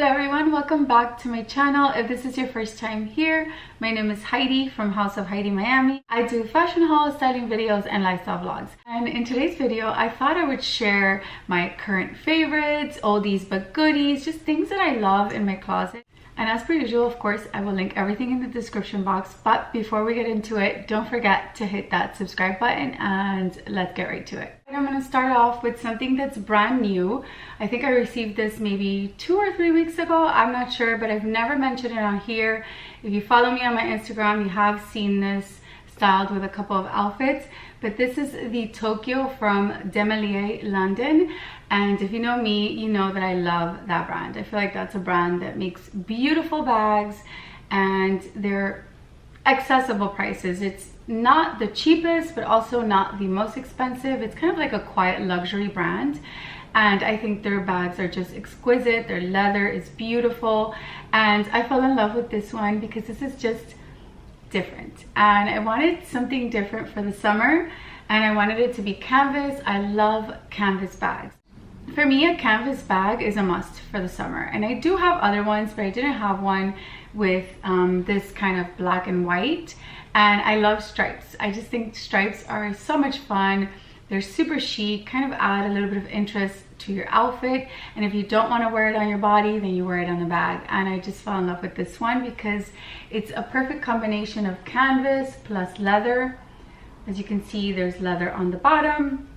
Hello everyone, welcome back to my channel. If this is your first time here, my name is Heidi from House of Heidi Miami. I do fashion hauls, styling videos, and lifestyle vlogs. And in today's video, I thought I would share my current favorites, oldies but goodies, just things that I love in my closet. And as per usual, of course, I will link everything in the description box. But before we get into it, don't forget to hit that subscribe button and let's get right to it. I'm going to start off with something that's brand new. I think I received this maybe 2 or 3 weeks ago. I'm not sure, but I've never mentioned it on here. If you follow me on my Instagram, you have seen this styled with a couple of outfits. But this is the Tokyo from Demelier, London. And if you know me, you know that I love that brand. I feel like that's a brand that makes beautiful bags and they're accessible prices. It's not the cheapest, but also not the most expensive. It's kind of like a quiet luxury brand. And I think their bags are just exquisite. Their leather is beautiful. And I fell in love with this one because this is just different. And I wanted something different for the summer. And I wanted it to be canvas. I love canvas bags. For me, a canvas bag is a must for the summer. And I do have other ones, but I didn't have one with this kind of black and white. And I love stripes. I just think stripes are so much fun. They're super chic, kind of add a little bit of interest to your outfit. And if you don't want to wear it on your body, then you wear it on the bag. And I just fell in love with this one because it's a perfect combination of canvas plus leather. As you can see, there's leather on the bottom.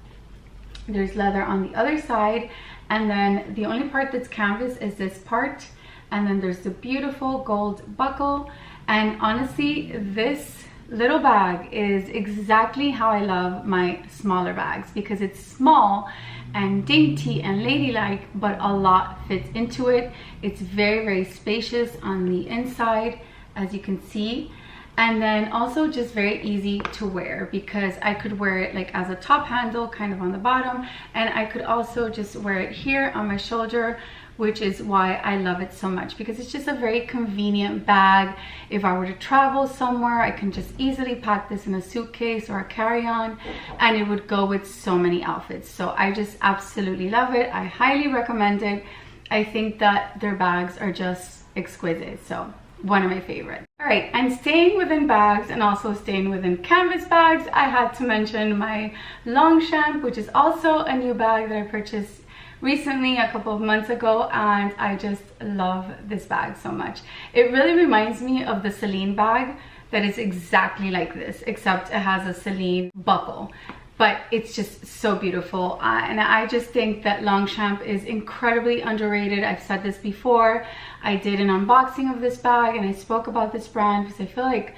There's leather on the other side. And then the only part that's canvas is this part. And then there's the beautiful gold buckle. And honestly, this little bag is exactly how I love my smaller bags because it's small and dainty and ladylike, but a lot fits into it. It's very, very spacious on the inside, as you can see. And then also just very easy to wear because I could wear it like as a top handle kind of on the bottom, and I could also just wear it here on my shoulder, which is why I love it so much because it's just a very convenient bag. If I were to travel somewhere, I can just easily pack this in a suitcase or a carry-on and it would go with so many outfits. So I just absolutely love it. I highly recommend it. I think that their bags are just exquisite. So one of my favorites. All right, and staying within bags and also staying within canvas bags, I had to mention my Longchamp, which is also a new bag that I purchased recently a couple of months ago, and I just love this bag so much. It really reminds me of the Celine bag that is exactly like this, except it has a Celine buckle. But it's just so beautiful, and I just think that Longchamp is incredibly underrated. I've said this before. I did an unboxing of this bag and I spoke about this brand because I feel like,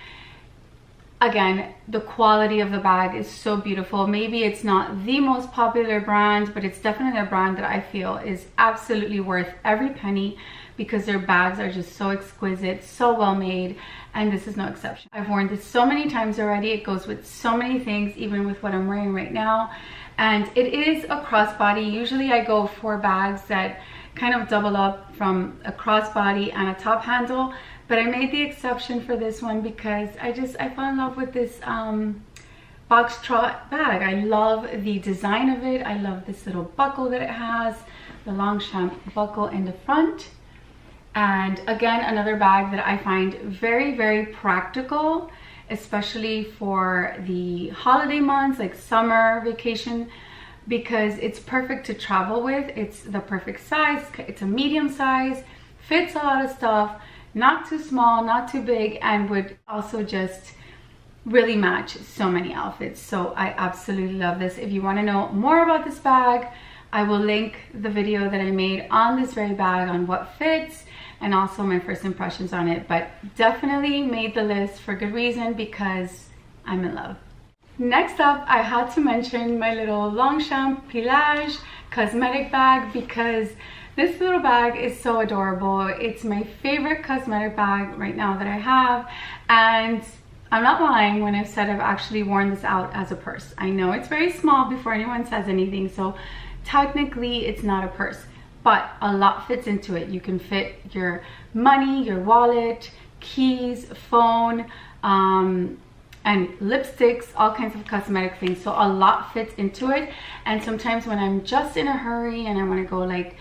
again, the quality of the bag is so beautiful. Maybe it's not the most popular brand, but it's definitely a brand that I feel is absolutely worth every penny because their bags are just so exquisite, so well made, and this is no exception. I've worn this so many times already. It goes with so many things, even with what I'm wearing right now. And it is a crossbody. Usually I go for bags that kind of double up from a crossbody and a top handle, but I made the exception for this one because I fell in love with this box trot bag. I love the design of it. I love this little buckle that it has, the Longchamp buckle in the front. And again, another bag that I find very, very practical, especially for the holiday months, like summer vacation, because it's perfect to travel with. It's the perfect size. It's a medium size, fits a lot of stuff, not too small, not too big, and would also just really match so many outfits. So I absolutely love this. If you want to know more about this bag, I will link the video that I made on this very bag on what fits and also my first impressions on it. But definitely made the list for good reason because I'm in love. Next up, I had to mention my little Longchamp Pilage cosmetic bag because this little bag is so adorable. It's my favorite cosmetic bag right now that I have, and I'm not lying when I've said I've actually worn this out as a purse. I know it's very small before anyone says anything, so technically it's not a purse, but a lot fits into it. You can fit your money, your wallet, keys, phone, and lipsticks, all kinds of cosmetic things. So a lot fits into it. And sometimes when I'm just in a hurry and I want to go like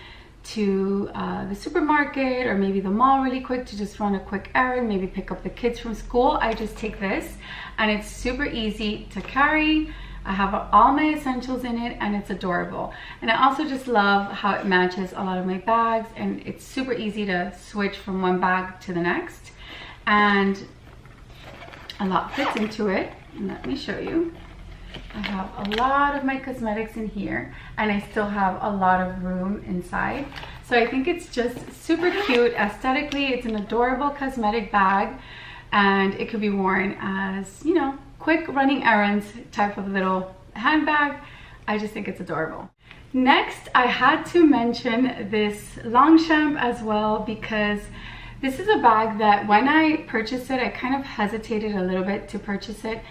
to the supermarket or maybe the mall really quick to just run a quick errand, maybe pick up the kids from school, I just take this, and it's super easy to carry. I have all my essentials in it, and it's adorable. And I also just love how it matches a lot of my bags, and it's super easy to switch from one bag to the next, and a lot fits into it. And let me show you. I have a lot of my cosmetics in here, and I still have a lot of room inside. So I think it's just super cute. Aesthetically, it's an adorable cosmetic bag, and it could be worn as, you know, quick running errands type of little handbag. I just think it's adorable. Next, I had to mention this Longchamp as well, because this is a bag that when I purchased it, I kind of hesitated a little bit to purchase it,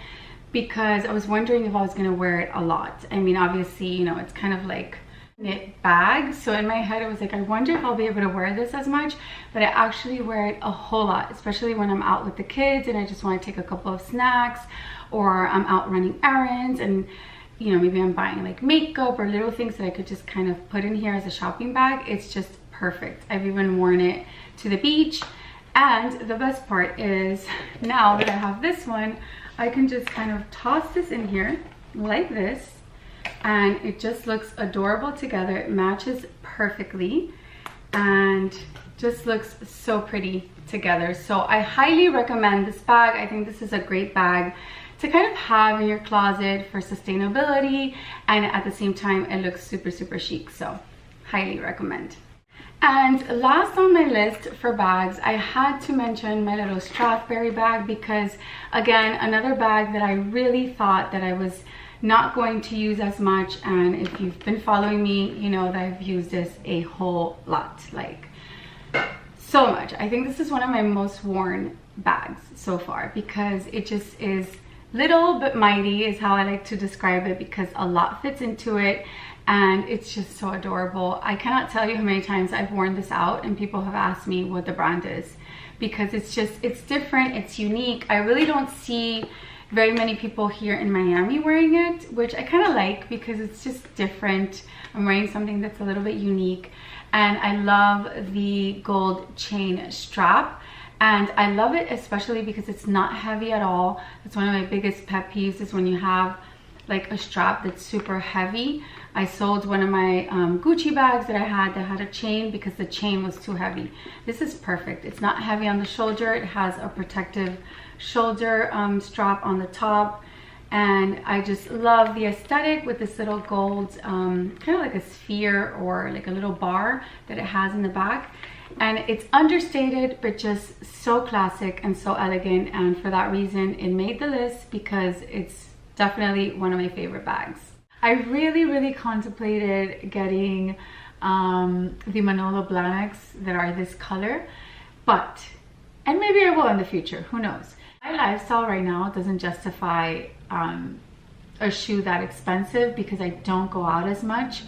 because I was wondering if I was going to wear it a lot. I mean, obviously, you know, it's kind of like knit bag, so in my head I was like, I wonder if I'll be able to wear this as much, but I actually wear it a whole lot, especially when I'm out with the kids and I just want to take a couple of snacks, or I'm out running errands, and you know, maybe I'm buying like makeup or little things that I could just kind of put in here as a shopping bag. It's just perfect. I've even worn it to the beach, and the best part is now that I have this one, I can just kind of toss this in here like this, and it just looks adorable together. It matches perfectly and just looks so pretty together. So I highly recommend this bag. I think this is a great bag to kind of have in your closet for sustainability, and at the same time it looks super, super chic. So highly recommend. And last on my list for bags, I had to mention my little Strathberry bag, because again, another bag that I really thought that I was not going to use as much, and if you've been following me, you know that I've used this a whole lot, like so much. I think this is one of my most worn bags so far, because it just is little but mighty is how I like to describe it, because a lot fits into it. And it's just so adorable. I cannot tell you how many times I've worn this out and people have asked me what the brand is, because it's just, it's different, it's unique. I really don't see very many people here in Miami wearing it, which I kind of like, because it's just different. I'm wearing something that's a little bit unique, and I love the gold chain strap. And I love it especially because it's not heavy at all. That's one of my biggest pet peeves, is when you have like a strap that's super heavy. I sold one of my Gucci bags that I had that had a chain, because the chain was too heavy. This is perfect. It's not heavy on the shoulder. It has a protective shoulder strap on the top, and I just love the aesthetic with this little gold kind of like a sphere or like a little bar that it has in the back. And it's understated, but just so classic and so elegant, and for that reason it made the list, because it's definitely one of my favorite bags. I really contemplated getting the Manolo Blahniks that are this color, and maybe I will in the future, who knows. My lifestyle right now doesn't justify a shoe that expensive, because I don't go out as much.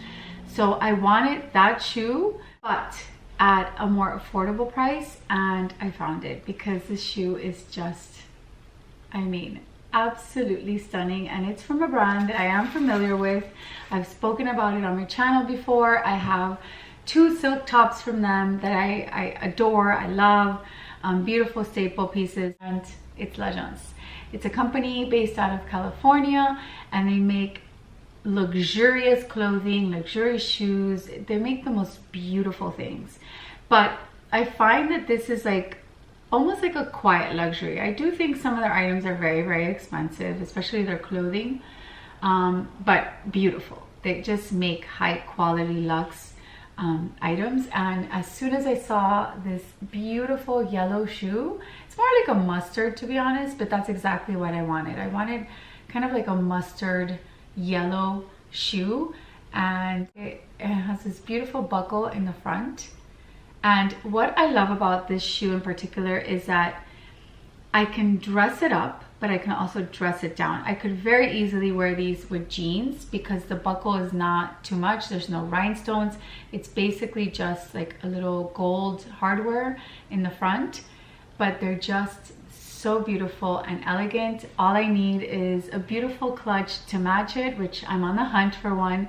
So I wanted that shoe, but at a more affordable price, and I found it, because this shoe is just, I mean, absolutely stunning, and it's from a brand that I am familiar with. I've spoken about it on my channel before. I have 2 silk tops from them that I adore, I love, beautiful staple pieces, and it's L'Agence. It's a company based out of California, and they make luxurious clothing, luxurious shoes. They make the most beautiful things, but I find that this is like almost like a quiet luxury. I do think some of their items are very expensive, especially their clothing, but beautiful. They just make high quality luxe items. And as soon as I saw this beautiful yellow shoe, it's more like a mustard, to be honest, but that's exactly what I wanted. I wanted kind of like a mustard yellow shoe, and it has this beautiful buckle in the front. And what I love about this shoe in particular is that I can dress it up, but I can also dress it down. I could very easily wear these with jeans, because the buckle is not too much. There's no rhinestones. It's basically just like a little gold hardware in the front, but they're just so beautiful and elegant. All I need is a beautiful clutch to match it, which I'm on the hunt for one,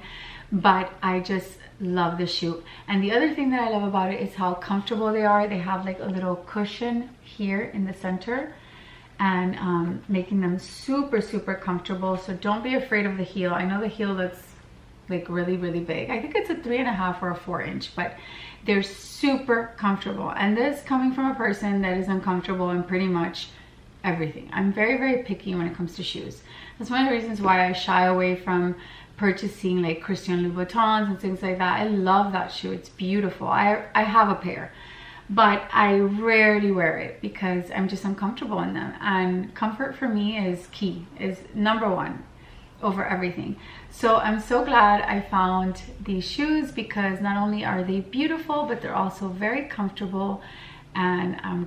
but I just love the shoe. And the other thing that I love about it is how comfortable they are. They have like a little cushion here in the center, and making them super, super comfortable. So don't be afraid of the heel. I know the heel looks like really, really big. I think it's a 3.5 or a 4 inch, but they're super comfortable. And this coming from a person that is uncomfortable in pretty much everything. I'm very, very picky when it comes to shoes. That's one of the reasons why I shy away from purchasing like Christian Louboutins and things like that. I love that shoe. It's beautiful. I have a pair, but I rarely wear it because I'm just uncomfortable in them. And comfort for me is key, is number one over everything. So I'm so glad I found these shoes because not only are they beautiful, but they're also very comfortable, and I'm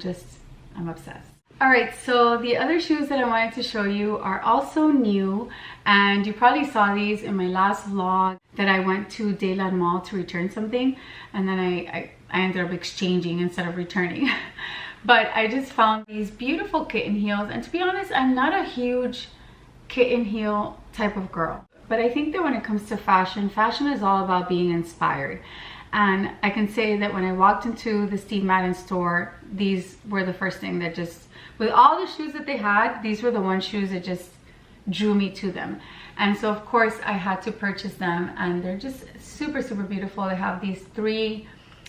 obsessed. All right, so the other shoes that I wanted to show you are also new, and you probably saw these in my last vlog that I went to Dayland Mall to return something, and then I ended up exchanging instead of returning. But I just found these beautiful kitten heels, and to be honest, I'm not a huge kitten heel type of girl, but I think that when it comes to fashion, fashion is all about being inspired. And I can say that when I walked into the Steve Madden store, these were the first thing that just, with all the shoes that they had, these were the one shoes that just drew me to them. And so of course I had to purchase them, and they're just super, super beautiful. They have these 3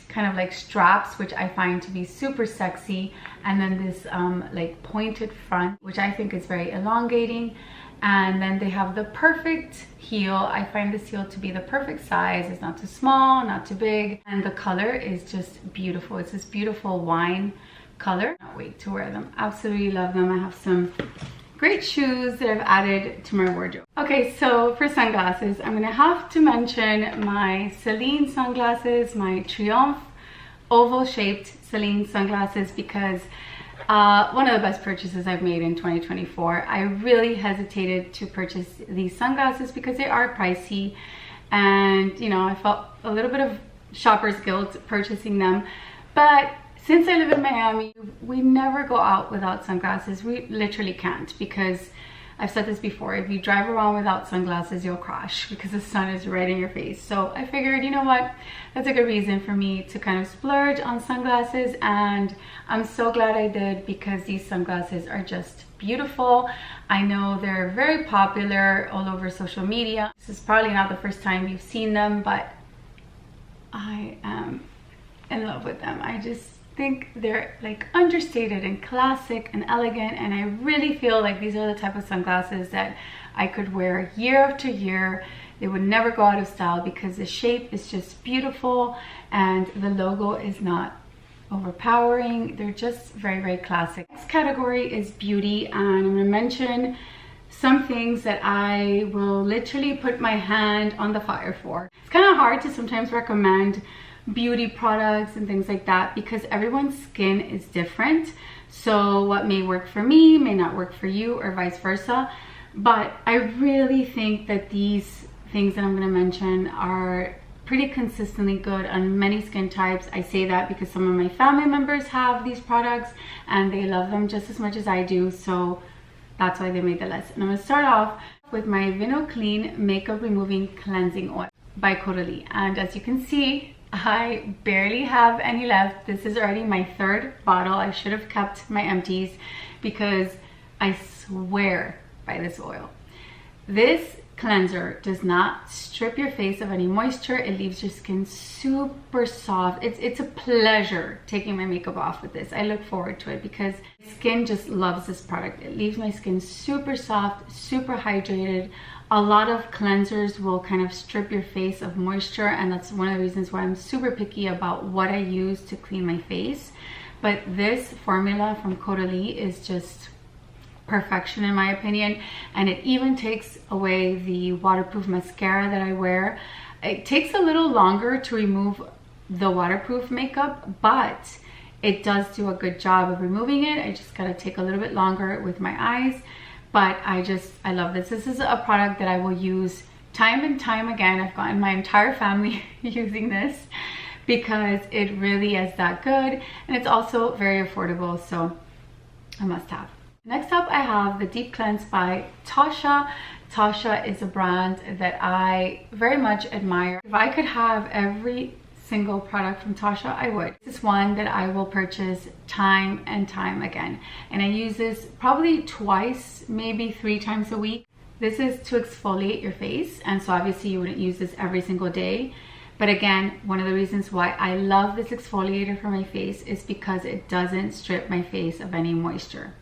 kind of like straps, which I find to be super sexy, and then this like pointed front, which I think is very elongating. And then they have the perfect heel. I find this heel to be the perfect size. It's not too small, not too big, and the color is just beautiful. It's this beautiful wine color. I can't wait to wear them. Absolutely love them. I have some great shoes that I've added to my wardrobe. Okay, so for sunglasses, I'm gonna have to mention my Celine sunglasses, my Triomphe oval shaped Celine sunglasses, because one of the best purchases I've made in 2024. I really hesitated to purchase these sunglasses because they are pricey, and you know, I felt a little bit of shopper's guilt purchasing them. But since I live in Miami, we never go out without sunglasses. We literally can't, because I've said this before, if you drive around without sunglasses, you'll crash because the sun is right in your face. So I figured, you know what, that's a good reason for me to kind of splurge on sunglasses, and I'm so glad I did, because these sunglasses are just beautiful. I know they're very popular all over social media. This is probably not the first time you've seen them, but I am in love with them. I just think they're like understated and classic and elegant, and I really feel like these are the type of sunglasses that I could wear year after year. They would never go out of style because the shape is just beautiful and the logo is not overpowering. They're just very, very classic. Next category is beauty, and I'm going to mention some things that I will literally put my hand on the fire for. It's kind of hard to sometimes recommend beauty products and things like that because everyone's skin is different. So what may work for me may not work for you, or vice versa. But I really think that these things that I'm going to mention are pretty consistently good on many skin types. I say that because some of my family members have these products and they love them just as much as I do, so that's why they made the list. And I'm going to start off with my Vino Clean Makeup Removing Cleansing Oil by Caudalie. And as you can see, I barely have any left. This is already my 3rd bottle. I should have kept my empties because I swear by this oil. This cleanser does not strip your face of any moisture. It leaves your skin super soft. It's a pleasure taking my makeup off with this. I look forward to it because my skin just loves this product. It leaves my skin super soft, super hydrated. A lot of cleansers will kind of strip your face of moisture, and that's one of the reasons why I'm super picky about what I use to clean my face. But this formula from Caudalie is just perfection in my opinion, and it even takes away the waterproof mascara that I wear. It takes a little longer to remove the waterproof makeup, but it does do a good job of removing it. I just gotta take a little bit longer with my eyes. But I love this. This is a product that I will use time and time again. I've gotten my entire family using this because it really is that good. And it's also very affordable, so a must have. Next up, I have the Deep Cleanse by Tasha. Tasha is a brand that I very much admire. If I could have every single product from Tasha, I would. This is one that I will purchase time and time again. And I use this probably twice, maybe 3 times a week. This is to exfoliate your face. And so obviously you wouldn't use this every single day. But again, one of the reasons why I love this exfoliator for my face is because it doesn't strip my face of any moisture.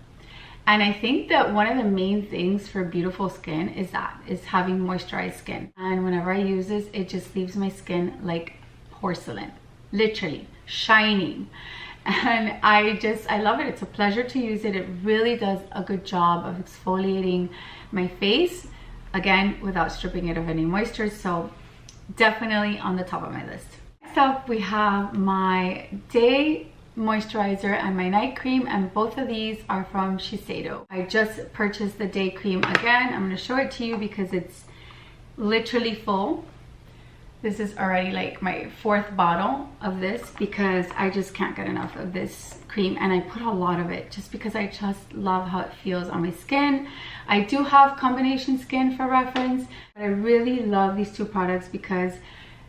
And I think that one of the main things for beautiful skin is having moisturized skin. And whenever I use this, it just leaves my skin like porcelain, literally shining. And I love it. It's a pleasure to use it. It really does a good job of exfoliating my face, again, without stripping it of any moisture. So definitely on the top of my list. Next up, we have my day moisturizer and my night cream, and both of these are from Shiseido. I just purchased the day cream again. I'm going to show it to you because it's literally full. This is already like my 4th bottle of this because I just can't get enough of this cream, and I put a lot of it just because I just love how it feels on my skin. I do have combination skin for reference, but I really love these 2 products because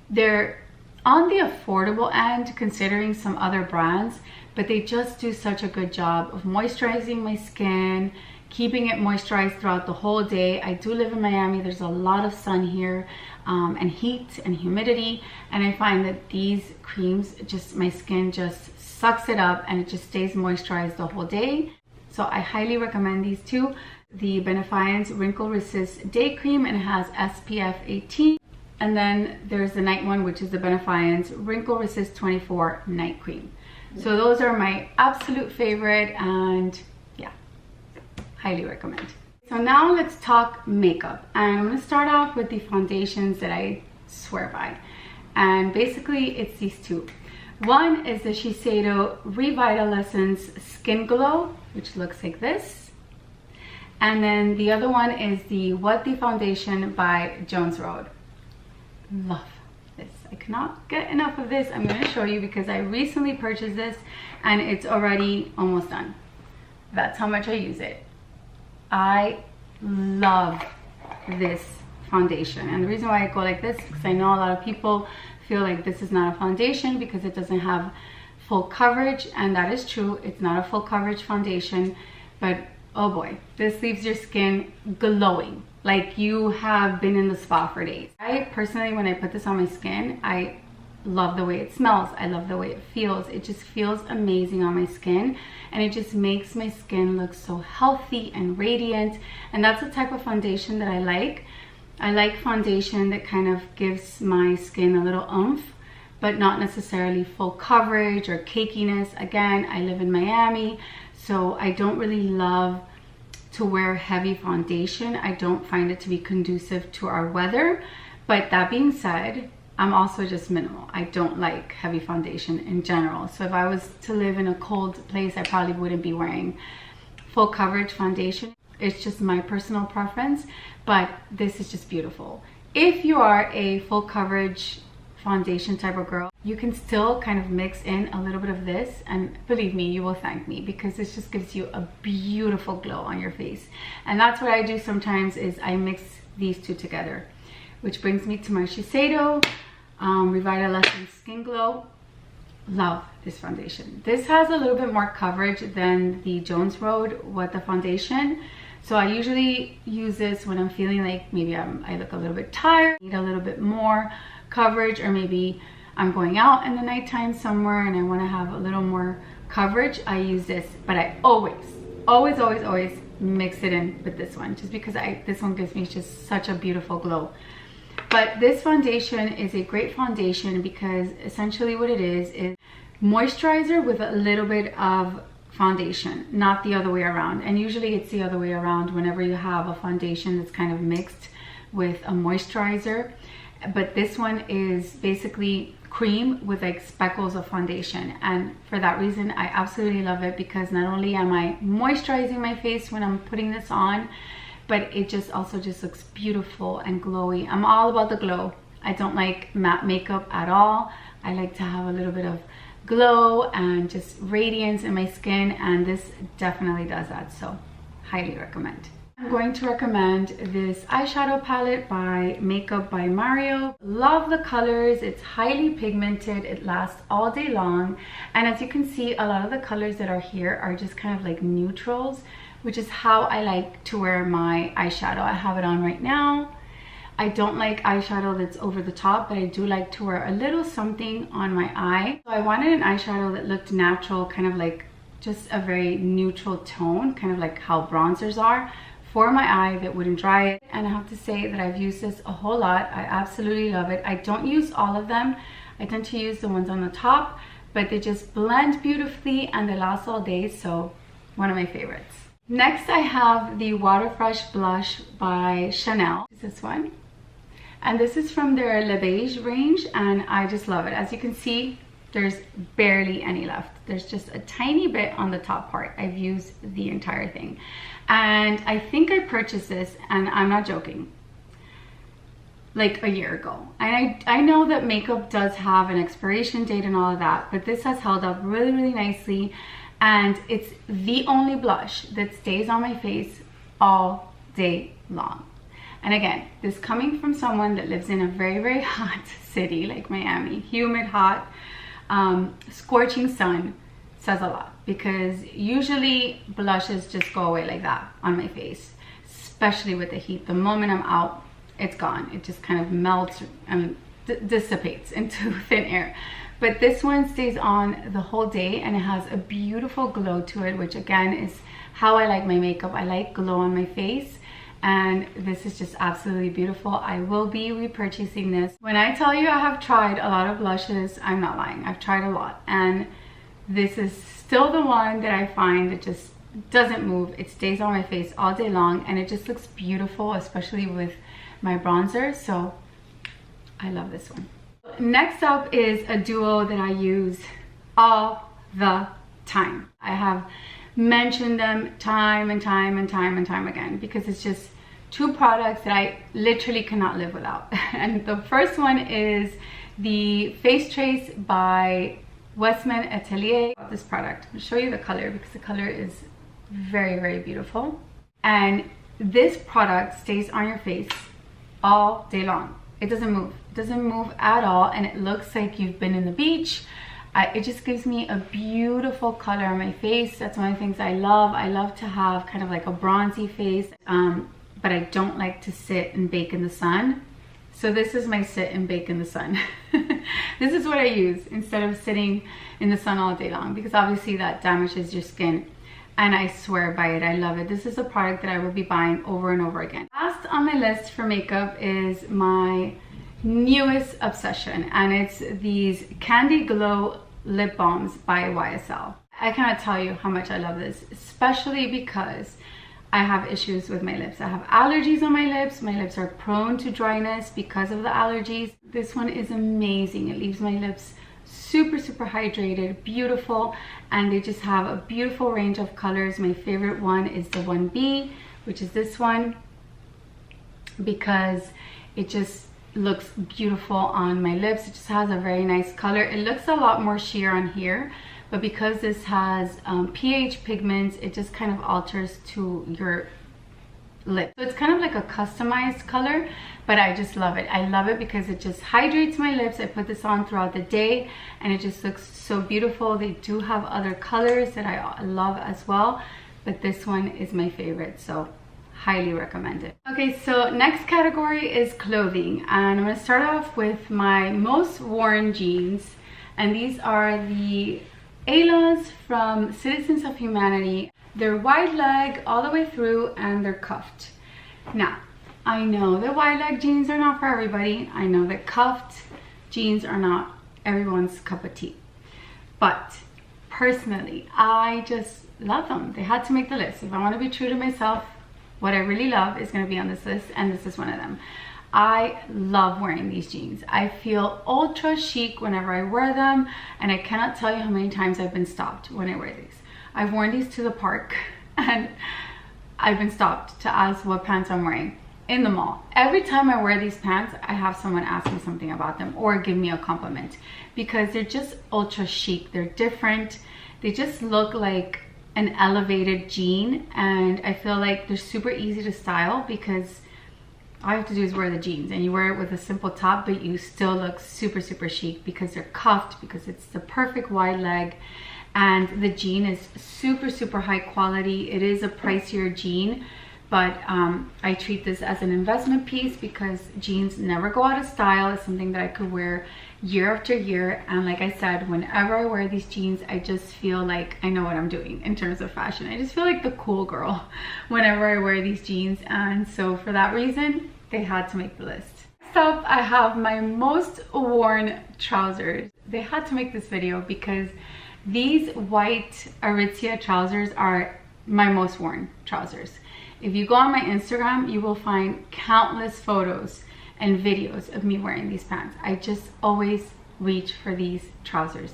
they're on the affordable end considering some other brands, but they just do such a good job of moisturizing my skin, keeping it moisturized throughout the whole day. I do live in Miami. There's a lot of sun here and heat and humidity, and I find that these creams, just my skin just sucks it up and it just stays moisturized the whole day. So I highly recommend these 2. The Benefiance Wrinkle Resist Day Cream, and it has SPF 18. And then there's the night one, which is the Benefiance Wrinkle Resist 24 Night Cream. So those are my absolute favorite, and yeah, highly recommend. So now let's talk makeup. And I'm gonna start off with the foundations that I swear by. And basically it's these 2. One is the Shiseido Revitaliscence Skin Glow, which looks like this. And then the other one is the What The Foundation by Jones Road. Love this. I cannot get enough of this. I'm going to show you because I recently purchased this and it's already almost done. That's how much I use it. I love this foundation, and the reason why I go like this is because I know a lot of people feel like this is not a foundation because it doesn't have full coverage, and that is true. It's not a full coverage foundation, but oh boy, this leaves your skin glowing like you have been in the spa for days. I personally, when I put this on my skin, I love the way it smells. I love the way it feels. It just feels amazing on my skin, and it just makes my skin look so healthy and radiant. And that's the type of foundation that I like. I like foundation that kind of gives my skin a little oomph, but not necessarily full coverage or cakiness. Again, I live in Miami, so I don't really love to wear heavy foundation. I don't find it to be conducive to our weather. But that being said, I'm also just minimal. I don't like heavy foundation in general. So if I was to live in a cold place, I probably wouldn't be wearing full coverage foundation. It's just my personal preference, but this is just beautiful. If you are a full coverage foundation type of girl, you can still kind of mix in a little bit of this, and believe me, you will thank me because this just gives you a beautiful glow on your face. And that's what I do sometimes, is I mix these 2 together, which brings me to my Shiseido Revitalising Skin Glow. Love this foundation. This has a little bit more coverage than the Jones Road What The Foundation. So I usually use this when I'm feeling like maybe I look a little bit tired, need a little bit more coverage, or maybe I'm going out in the nighttime somewhere and I want to have a little more coverage. I use this, but I always mix it in with this one, just because this one gives me just such a beautiful glow. But this foundation is a great foundation because essentially what it is moisturizer with a little bit of foundation, not the other way around. And usually it's the other way around whenever you have a foundation that's kind of mixed with a moisturizer. But this one is basically cream with like speckles of foundation, and for that reason I absolutely love it, because not only am I moisturizing my face when I'm putting this on, but it just also just looks beautiful and glowy. I'm all about the glow. I don't like matte makeup at all. I like to have a little bit of glow and just radiance in my skin, and this definitely does that, so highly recommend. I'm going to recommend this eyeshadow palette by Makeup by Mario. Love the colors. It's highly pigmented. It lasts all day long. And as you can see, a lot of the colors that are here are just kind of like neutrals, which is how I like to wear my eyeshadow. I have it on right now. I don't like eyeshadow that's over the top, but I do like to wear a little something on my eye. So I wanted an eyeshadow that looked natural, kind of like just a very neutral tone, kind of like how bronzers are, for my eye that wouldn't dry it. And I have to say that I've used this a whole lot. I absolutely love it. I don't use all of them. I tend to use the ones on the top, but they just blend beautifully and they last all day, so one of my favorites. Next, I have the Water Fresh Blush by Chanel. This one. And this is from their Le Beige range, and I just love it. As you can see, there's barely any left. There's just a tiny bit on the top part. I've used the entire thing. And I think I purchased this, and I'm not joking, like a year ago. And I know that makeup does have an expiration date and all of that, but this has held up really, really nicely. And it's the only blush that stays on my face all day long. And again, this coming from someone that lives in a very, very hot city like Miami, humid, hot, scorching sun, says a lot, because usually blushes just go away like that on my face, especially with the heat. The moment I'm out, it's gone. It just kind of melts and dissipates into thin air. But this one stays on the whole day, and it has a beautiful glow to it, which again is how I like my makeup. I like glow on my face, and this is just absolutely beautiful. I will be repurchasing this. When I tell you I have tried a lot of blushes, I'm not lying. I've tried a lot, and this is still the one that I find that just doesn't move. It stays on my face all day long, and it just looks beautiful, especially with my bronzer. So I love this one. Next up is a duo that I use all the time. I have mentioned them time and time and time and time again, because it's just two products that I literally cannot live without. And the first one is the Face Trace by Westman Atelier. This product, I'll show you the color, because the color is very, very beautiful. And this product stays on your face all day long. It doesn't move. It doesn't move at all, and it looks like you've been in the beach. It just gives me a beautiful color on my face. That's one of the things I love. I love to have kind of like a bronzy face, but I don't like to sit and bake in the sun. So this is my sit and bake in the sun. This is what I use instead of sitting in the sun all day long, because obviously that damages your skin. And I swear by it. I love it. This is a product that I will be buying over and over again. Last on my list for makeup is my newest obsession, and it's these Candy Glow lip balms by YSL. I cannot tell you how much I love this, especially because I have issues with my lips. I have allergies on my lips. My lips are prone to dryness because of the allergies. This one is amazing. It leaves my lips super, super hydrated, beautiful, and they just have a beautiful range of colors. My favorite one is the 1B, which is this one, because it just looks beautiful on my lips. It just has a very nice color. It looks a lot more sheer on here, but because this has pH pigments, it just kind of alters to your lip. So it's kind of like a customized color, but I just love it. I love it because it just hydrates my lips. I put this on throughout the day, and it just looks so beautiful. They do have other colors that I love as well, but this one is my favorite, so highly recommend it. Okay, so next category is clothing, and I'm going to start off with my most worn jeans, and these are the Ayla's from Citizens of Humanity. They're wide leg all the way through, and they're cuffed. Now, I know that wide leg jeans are not for everybody. I know that cuffed jeans are not everyone's cup of tea, but personally, I just love them. They had to make the list. If I want to be true to myself, what I really love is going to be on this list, and this is one of them. I love wearing these jeans. I feel ultra chic whenever I wear them, and I cannot tell you how many times I've been stopped when I wear these. I've worn these to the park, and I've been stopped to ask what pants I'm wearing in the mall. Every time I wear these pants, I have someone ask me something about them or give me a compliment, because they're just ultra chic. They're different. They just look like an elevated jean, and I feel like they're super easy to style because all you have to do is wear the jeans, and you wear it with a simple top, but you still look super chic because they're cuffed, because it's the perfect wide leg, and the jean is super high quality. It is a pricier jean, but I treat this as an investment piece because jeans never go out of style. It's something that I could wear year after year, and like I said, whenever I wear these jeans, I just feel like I know what I'm doing in terms of fashion. I just feel like the cool girl whenever I wear these jeans, and so for that reason they had to make the list. Next up, I have my most worn trousers. They had to make this video because these white Aritzia trousers are my most worn trousers. If you go on my Instagram, you will find countless photos and videos of me wearing these pants. I just always reach for these trousers.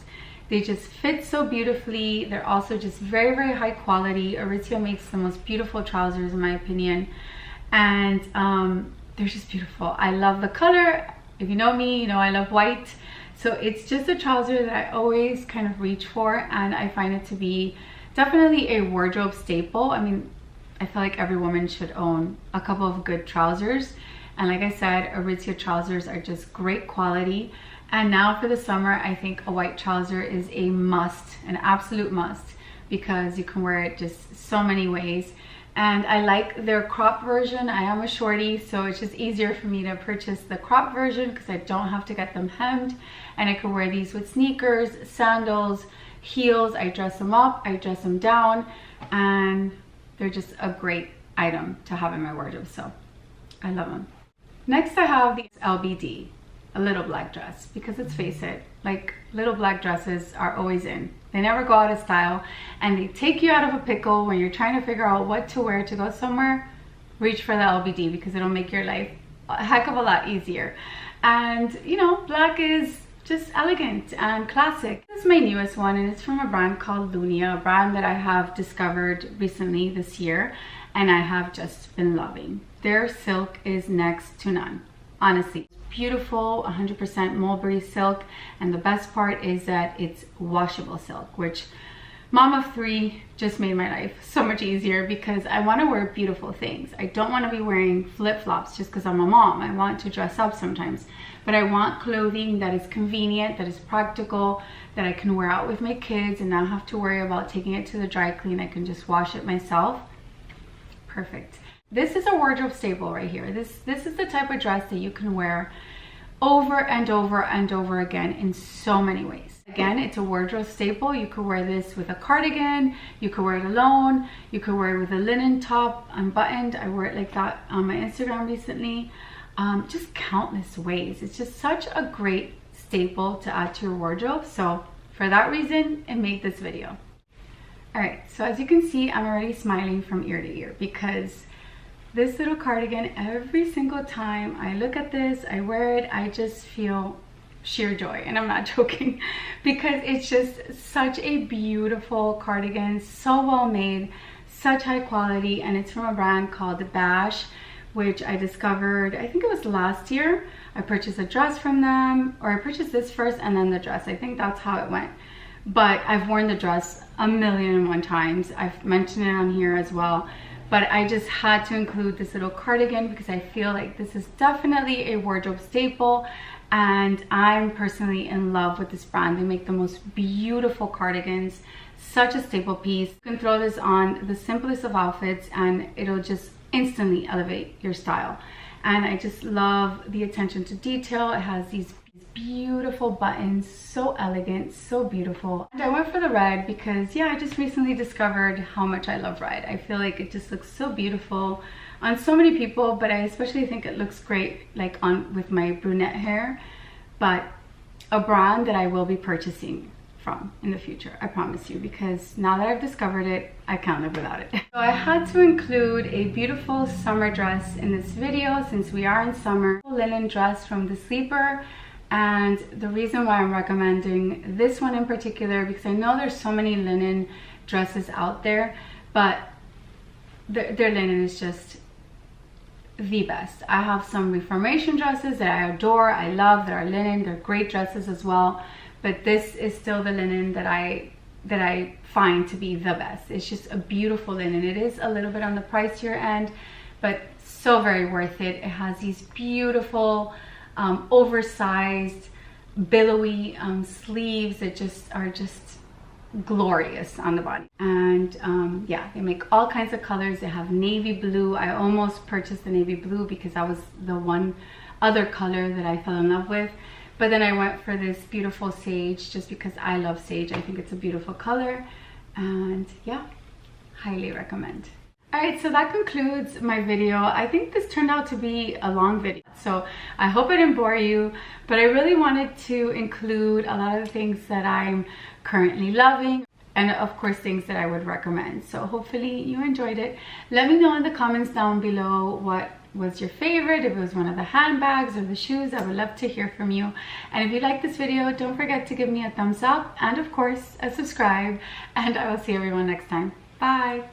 They just fit so beautifully. They're also just very high quality. Aritzia makes the most beautiful trousers in my opinion, and they're just beautiful. I love the color. If you know me, you know I love white, so it's just a trouser that I always kind of reach for, and I find it to be definitely a wardrobe staple. I mean, I feel like every woman should own a couple of good trousers. And like I said, Aritzia trousers are just great quality. And now for the summer, I think a white trouser is a must, an absolute must, because you can wear it just so many ways. And I like their crop version. I am a shorty, so it's just easier for me to purchase the crop version because I don't have to get them hemmed. And I can wear these with sneakers, sandals, heels. I dress them up, I dress them down, and they're just a great item to have in my wardrobe, so I love them. Next, I have the LBD, a little black dress, because let's face it, like, little black dresses are always in. They never go out of style, and they take you out of a pickle when you're trying to figure out what to wear to go somewhere. Reach for the LBD because it'll make your life a heck of a lot easier. And you know, black is just elegant and classic. This is my newest one, and it's from a brand called Lunia, a brand that I have discovered recently this year, and I have just been loving. Their silk is next to none, honestly. It's beautiful, 100% mulberry silk, and the best part is that it's washable silk, which mom of three just made my life so much easier because I want to wear beautiful things. I don't want to be wearing flip-flops just because I'm a mom. I want to dress up sometimes, but I want clothing that is convenient, that is practical, that I can wear out with my kids and not have to worry about taking it to the dry clean. I can just wash it myself. Perfect. This is a wardrobe staple right here. This is the type of dress that you can wear over and over and over again in so many ways. Again, it's a wardrobe staple. You could wear this with a cardigan, you could wear it alone, you could wear it with a linen top unbuttoned. I wore it like that on my Instagram recently. Just countless ways. It's just such a great staple to add to your wardrobe. So for that reason, I made this video. All right, so as you can see, I'm already smiling from ear to ear because this little cardigan, every single time I look at this, I wear it, I just feel sheer joy, and I'm not joking, because it's just such a beautiful cardigan, so well made, such high quality, and it's from a brand called Bash, which I discovered, I think it was last year. I purchased a dress from them, or I purchased this first and then the dress. I think that's how it went. But I've worn the dress 1,000,001 times. I've mentioned it on here as well. But I just had to include this little cardigan because I feel like this is definitely a wardrobe staple, and I'm personally in love with this brand. They make the most beautiful cardigans, such a staple piece. You can throw this on the simplest of outfits and it'll just instantly elevate your style. And I just love the attention to detail. It has these beautiful buttons, so elegant, so beautiful. And I went for the red because, yeah, I just recently discovered how much I love red. I feel like it just looks so beautiful on so many people, but I especially think it looks great like on with my brunette hair. But a brand that I will be purchasing from in the future, I promise you, because now that I've discovered it, I can't live without it. So I had to include a beautiful summer dress in this video since we are in summer. A linen dress from The Sleeper. And the reason why I'm recommending this one in particular, because I know there's so many linen dresses out there, but their linen is just the best. I have some Reformation dresses that I adore, I love, that are linen. They're great dresses as well, but this is still the linen that I that I find to be the best. It's just a beautiful linen. It is a little bit on the pricier end, but so very worth it. It has these beautiful oversized billowy sleeves that are just glorious on the body. And yeah, they make all kinds of colors. They have navy blue. I almost purchased the navy blue because that was the one other color that I fell in love with, but then I went for this beautiful sage just because I love sage. I think it's a beautiful color, and yeah, highly recommend. All right, so that concludes my video. I think this turned out to be a long video, so I hope I didn't bore you, but I really wanted to include a lot of the things that I'm currently loving, and of course things that I would recommend. So hopefully you enjoyed it. Let me know in the comments down below what was your favorite, if it was one of the handbags or the shoes. I would love to hear from you. And if you like this video, don't forget to give me a thumbs up and of course a subscribe, and I will see everyone next time. Bye.